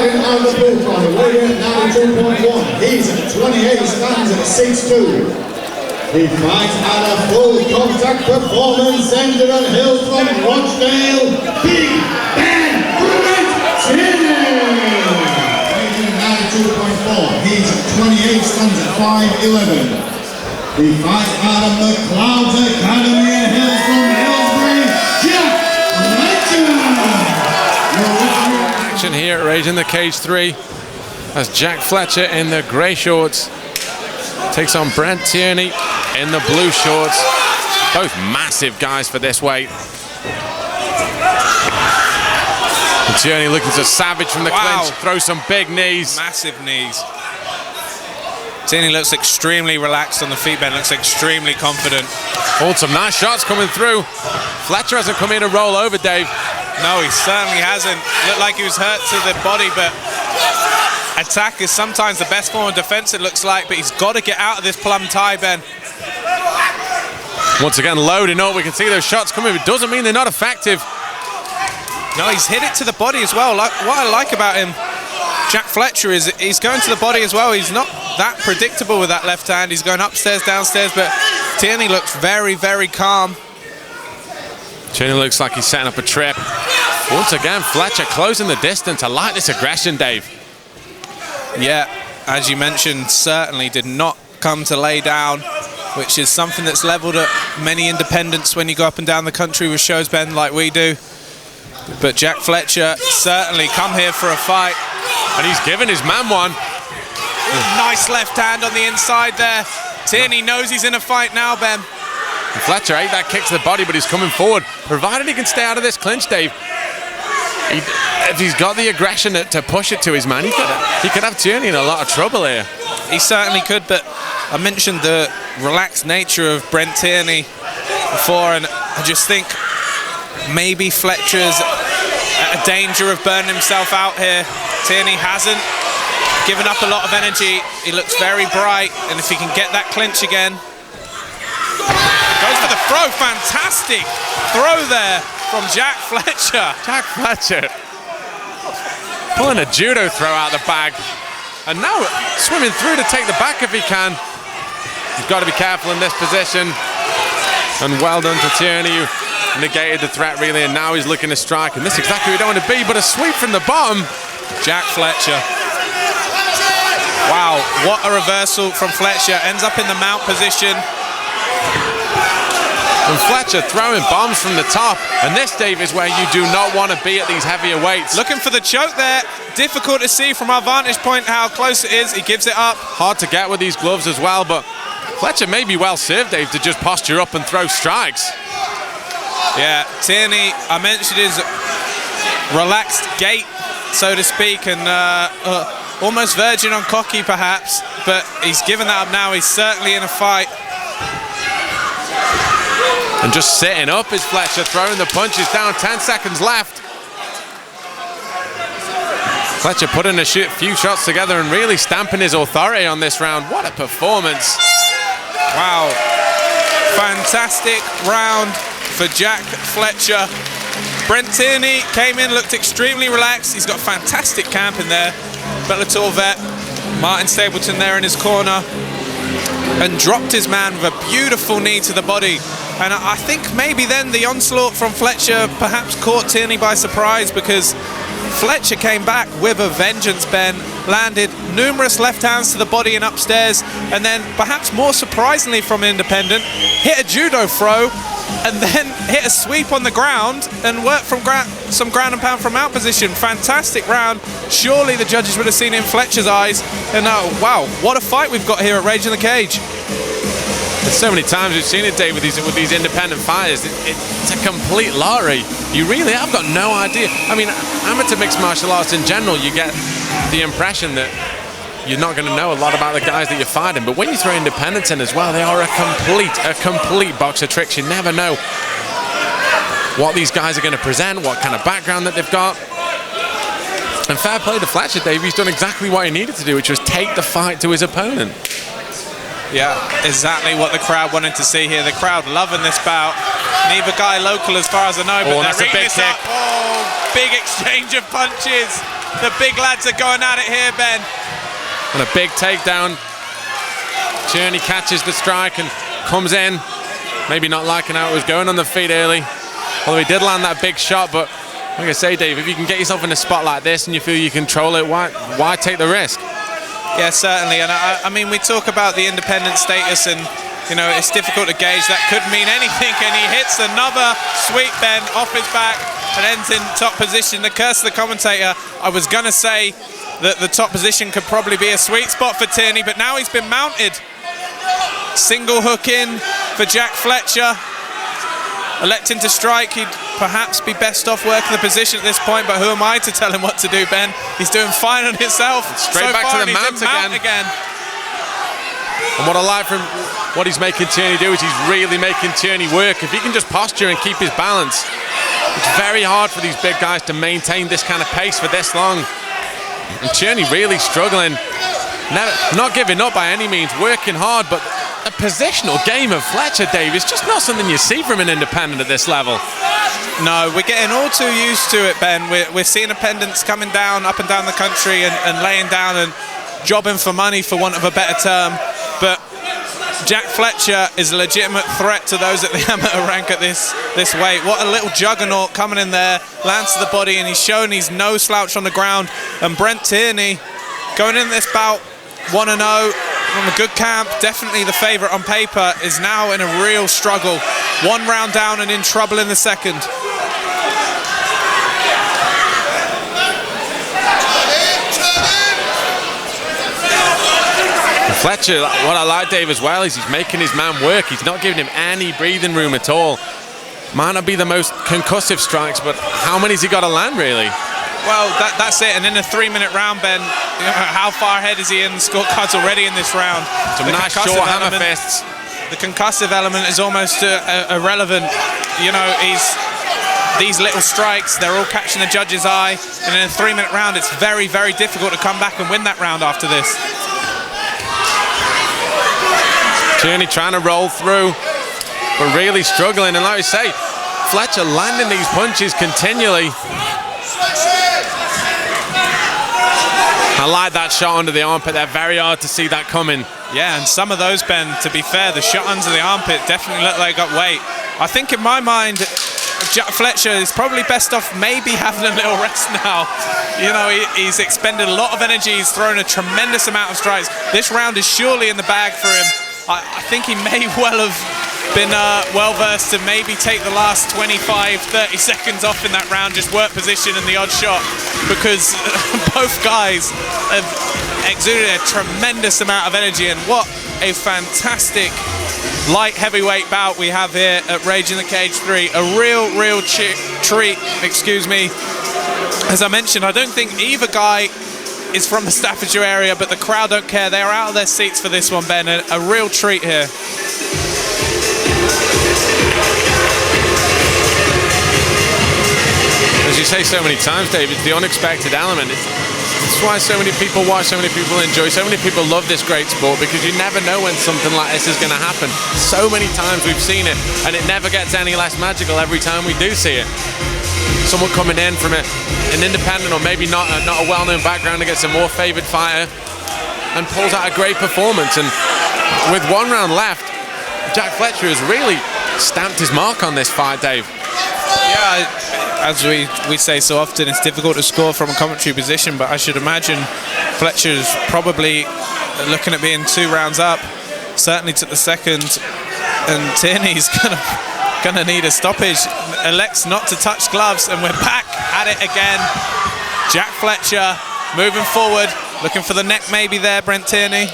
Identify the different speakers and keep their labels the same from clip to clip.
Speaker 1: Fighting out the blue corner, weighing at 92.1. He's at 28, stands at 6'2". He fights at a full contact performance, ended on hill from Rochdale, Big Ben Tierney. Weighing at 92.4. He's at 28, stands at 5'11". He fights out of the Clouds Academy and Hills from Hillsbury, Jack Fletcher.
Speaker 2: Action here at Rage in the Cage 3 as Jack Fletcher in the grey shorts takes on Brent Tierney in the blue shorts. Both massive guys for this weight. And Tierney looking to savage from the clinch, throw some big knees.
Speaker 3: Massive knees. Tierney looks extremely relaxed on the feet bend, looks extremely confident.
Speaker 2: Pulled some nice shots coming through. Fletcher hasn't come in to roll over, Dave.
Speaker 3: No, he certainly hasn't. Looked like he was hurt to the body, but attack is sometimes the best form of defense, it looks like, but he's got to get out of this plum tie, Ben.
Speaker 2: Once again, loading up. We can see those shots coming, but it doesn't mean they're not effective.
Speaker 3: No, he's hit it to the body as well. Like, what I like about him, Jack Fletcher, is he's going to the body as well. He's not that predictable with that left hand. He's going upstairs, downstairs, but Tierney looks very, very calm.
Speaker 2: Tierney looks like he's setting up a trip. Once again, Fletcher closing the distance. I like this aggression, Dave.
Speaker 3: Yeah, as you mentioned, certainly did not come to lay down, which is something that's leveled at many independents when you go up and down the country with shows, Ben, like we do. But Jack Fletcher certainly come here for a fight.
Speaker 2: And he's given his man one.
Speaker 3: Nice left hand on the inside there. Tierney knows he's in a fight now, Ben.
Speaker 2: And Fletcher ate that kick to the body, but he's coming forward. Provided he can stay out of this clinch, Dave. If he's got the aggression to push it to his man, he could have Tierney in a lot of trouble here.
Speaker 3: He certainly could, but I mentioned the relaxed nature of Brent Tierney before, and I just think maybe Fletcher's at a danger of burning himself out here. Tierney hasn't given up a lot of energy. He looks very bright, and if he can get that clinch again. Goes for the throw, fantastic throw there from Jack Fletcher.
Speaker 2: Jack Fletcher pulling a judo throw out the bag, and now swimming through to take the back if he can. He's got to be careful in this position, and well done to Tierney, who negated the threat really, and now he's looking to strike, and this is exactly where we don't want to be, but a sweep from the bottom.
Speaker 3: Jack Fletcher. Wow, what a reversal from Fletcher. Ends up in the mount position.
Speaker 2: And Fletcher throwing bombs from the top, and this, Dave, is where you do not want to be at these heavier weights.
Speaker 3: Looking for the choke there. Difficult to see from our vantage point how close it is. He gives it up.
Speaker 2: Hard to get with these gloves as well, but Fletcher may be well served, Dave, to just posture up and throw strikes.
Speaker 3: Yeah, Tierney, I mentioned his relaxed gait, so to speak, and almost verging on cocky perhaps, but he's given that up now. He's certainly in a fight.
Speaker 2: And just sitting up is Fletcher, throwing the punches down, 10 seconds left. Fletcher putting a few shots together and really stamping his authority on this round. What a performance.
Speaker 3: Wow, fantastic round for Jack Fletcher. Brent Tierney came in, looked extremely relaxed. He's got fantastic camp in there. Bellator vet, Martin Stapleton there in his corner, and dropped his man with a beautiful knee to the body. And I think maybe then the onslaught from Fletcher perhaps caught Tierney by surprise, because Fletcher came back with a vengeance, Ben. Landed numerous left hands to the body and upstairs, and then perhaps more surprisingly from independent, hit a judo throw and then hit a sweep on the ground and worked from some ground and pound from out position. Fantastic round. Surely the judges would have seen in Fletcher's eyes, and wow, what a fight we've got here at Rage in the Cage.
Speaker 2: There's so many times we've seen it, Dave, with these independent fighters. It's a complete lottery. You really have got no idea. I mean, amateur mixed martial arts in general, you get the impression that you're not going to know a lot about the guys that you're fighting, but when you throw independents in as well, they are a complete box of tricks. You never know what these guys are going to present, what kind of background that they've got. And fair play to Fletcher, Dave. He's done exactly what he needed to do, which was take the fight to his opponent.
Speaker 3: Yeah, exactly what the crowd wanted to see here. The crowd loving this bout. Neither guy local as far as I know, but
Speaker 2: that's a big kick.
Speaker 3: Oh, big exchange of punches. The big lads are going at it here, Ben.
Speaker 2: And a big takedown. Tierney catches the strike and comes in. Maybe not liking how it was going on the feet early. Although he did land that big shot, but like I say, Dave, if you can get yourself in a spot like this and you feel you control it, why take the risk?
Speaker 3: Yeah, certainly. And I mean, we talk about the independent status, and you know, it's difficult to gauge. That could mean anything. And he hits another sweep bend off his back and ends in top position. The curse of the commentator, I was going to say that the top position could probably be a sweet spot for Tierney, but now he's been mounted. Single hook in for Jack Fletcher. Electing to strike, he'd perhaps be best off working the position at this point, but who am I to tell him what to do, Ben? He's doing fine on himself.
Speaker 2: Straight
Speaker 3: so
Speaker 2: back
Speaker 3: far,
Speaker 2: to the mount again. And what I like from what he's making Tierney do is he's really making Tierney work. If he can just posture and keep his balance, it's very hard for these big guys to maintain this kind of pace for this long. And Tierney really struggling. Not giving up by any means, working hard, but a positional game of Fletcher, Dave, is just not something you see from an independent at this level.
Speaker 3: No, we're getting all too used to it, Ben. We're seeing independents coming down, up and down the country and laying down and jobbing for money, for want of a better term. But Jack Fletcher is a legitimate threat to those at the amateur rank at this weight. What a little juggernaut coming in there, lands to the body, and he's shown he's no slouch on the ground. And Brent Tierney, going in this bout 1-0 from a good camp, definitely the favourite on paper, is now in a real struggle. 1 round down and in trouble in the second.
Speaker 2: Fletcher, what I like, Dave, as well, is he's making his man work. He's not giving him any breathing room at all. Might not be the most concussive strikes, but how many's he got to land, really?
Speaker 3: Well, that's it. And in a 3-minute round, Ben, you know, how far ahead is he in the scorecards already in this round?
Speaker 2: Some nice short hammer fists.
Speaker 3: The concussive element is almost irrelevant. You know, these little strikes, they're all catching the judge's eye. And in a 3-minute round, it's very, very difficult to come back and win that round after this.
Speaker 2: Tierney trying to roll through, but really struggling. And like we say, Fletcher landing these punches continually. I like that shot under the armpit there. Very hard to see that coming.
Speaker 3: Yeah, and some of those, Ben, to be fair, the shot under the armpit definitely looked like it got weight. I think in my mind, Jack Fletcher is probably best off maybe having a little rest now. You know, he's expended a lot of energy. He's thrown a tremendous amount of strikes. This round is surely in the bag for him. I think he may well have been well-versed to maybe take the last 25, 30 seconds off in that round, just work position and the odd shot, because both guys have exuded a tremendous amount of energy. And what a fantastic light heavyweight bout we have here at Rage in the Cage 3. A real treat, excuse me. As I mentioned, I don't think either guy is from the Staffordshire area, but the crowd don't care. They are out of their seats for this one, Ben. A real treat here.
Speaker 2: As you say so many times, Dave, it's the unexpected element. It's why so many people watch, so many people enjoy, so many people love this great sport, because you never know when something like this is going to happen. So many times we've seen it, and it never gets any less magical every time we do see it. Someone coming in from an independent or maybe not a well-known background against a more favoured fighter and pulls out a great performance. And with 1 round left, Jack Fletcher has really stamped his mark on this fight, Dave.
Speaker 3: Yeah, as we say so often, it's difficult to score from a commentary position, but I should imagine Fletcher's probably looking at being 2 rounds up. Certainly took the second, and Tierney's gonna need a stoppage. Elects not to touch gloves, and we're back at it again. Jack Fletcher moving forward, looking for the neck maybe there, Brent Tierney.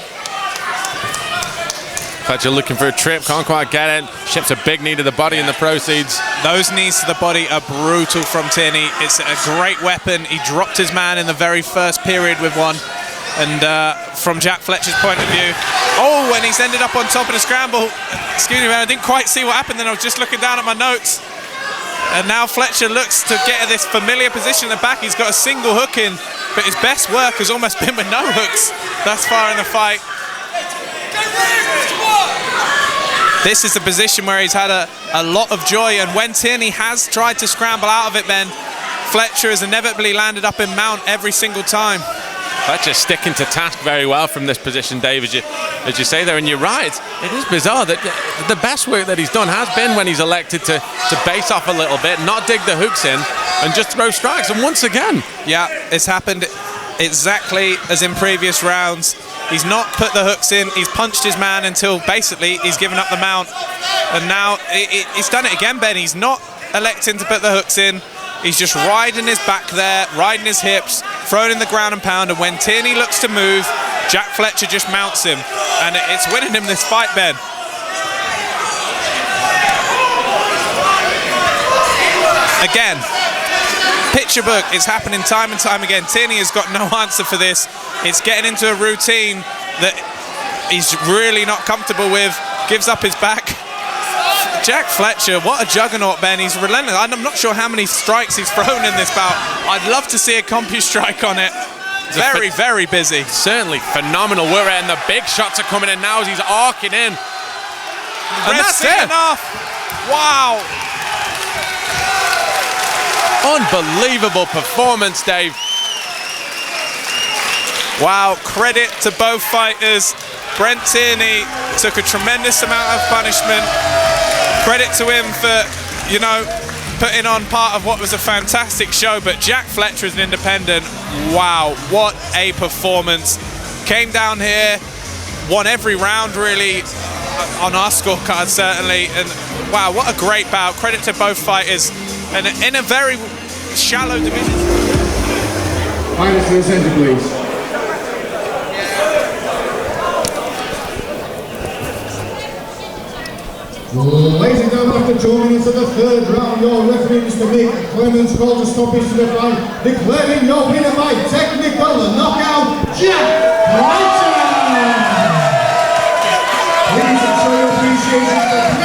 Speaker 2: Fletcher looking for a trip, can't quite get it. Ships a big knee to the body in the proceeds.
Speaker 3: Those knees to the body are brutal from Tierney. It's a great weapon. He dropped his man in the very first period with one. And from Jack Fletcher's point of view, oh, and he's ended up on top of the scramble. Excuse me, man, I didn't quite see what happened then. I was just looking down at my notes. And now Fletcher looks to get at this familiar position in the back. He's got a single hook in, but his best work has almost been with no hooks thus far in the fight. This is a position where he's had a lot of joy, and when Tierney has tried to scramble out of it, Ben, Fletcher has inevitably landed up in mount every single time.
Speaker 2: Fletcher sticking to task very well from this position, Dave, as you say there, and you're right. It is bizarre that the best work that he's done has been when he's elected to base off a little bit, not dig the hooks in, and just throw strikes. And once again,
Speaker 3: yeah, it's happened exactly as in previous rounds. He's not put the hooks in, he's punched his man until basically he's given up the mount. And now he's done it again, Ben. He's not electing to put the hooks in. He's just riding his back there, riding his hips, throwing in the ground and pound. And when Tierney looks to move, Jack Fletcher just mounts him. And it's winning him this fight, Ben. Again, picture book, it's happening time and time again. Tierney has got no answer for this. It's getting into a routine that he's really not comfortable with. Gives up his back. Jack Fletcher, what a juggernaut, Ben. He's relentless. I'm not sure how many strikes he's thrown in this bout. I'd love to see a CompuStrike on it. Very, very busy.
Speaker 2: Certainly phenomenal work, and the big shots are coming in now as he's arcing in. And that's it.
Speaker 3: Enough. Wow.
Speaker 2: Unbelievable performance, Dave.
Speaker 3: Wow, credit to both fighters. Brent Tierney took a tremendous amount of punishment. Credit to him for, you know, putting on part of what was a fantastic show. But Jack Fletcher is an independent. Wow, what a performance. Came down here, won every round really on our scorecard certainly. And wow, what a great bout. Credit to both fighters. And in a very shallow division.
Speaker 1: Minus to the center, please. Ladies and gentlemen, after 2 minutes of the third round, your referee, Mr. Mick Clemens, called a stoppage to the fight, declaring your winner by technical knockout, Jack Fletcher! Please show your appreciation for